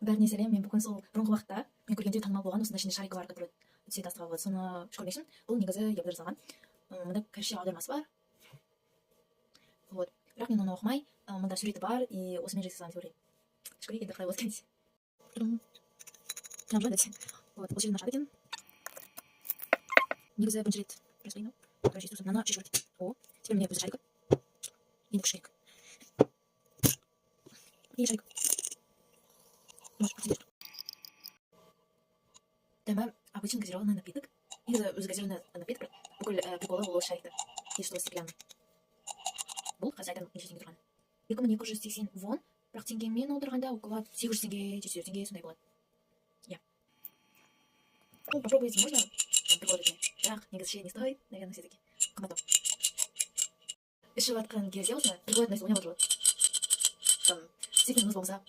бәріне сәлем. Мен бүгін сол бұрынғы уақытта мен көргенде танымал болған осындай ішінде шарик бар, который цвет астығы болады. Соны школьмекшін. Бұл негізі ябдар жасалған. Мында кірше аудармасы бар. Вот. Бірақ мен оны оқымай, мында суреті бар и осымен жасаған деп ойлаймын. Школе енді қалай болады екен. Прям жадать. Вот, бұл жерін ашады екен. Негізі бірінші рет жасайын. Короче, тут мынаны шешіп өтті. О, теперь мне өзі шарик. Енді кішірек. И шарик. Может, потерять. Дәмі обычный газированный напиток. Негізі өзі газированный напиток. Бүкіл приколы ол шарикті. И что стеклянный. Бұл қазір айтам нешесінге тұрған. 2280 вон. Бірақ теңгемен отырғанда около 800 теңге, 700 теңге сондай болады. Я. Ну, попробовать можно. Прикол етіне. Бірақ негізі не стоит, наверное, все-таки. Қымбаттау. Ішіп атқан кезде осыны прикол етіне ойнап отырады. Там, степень болса,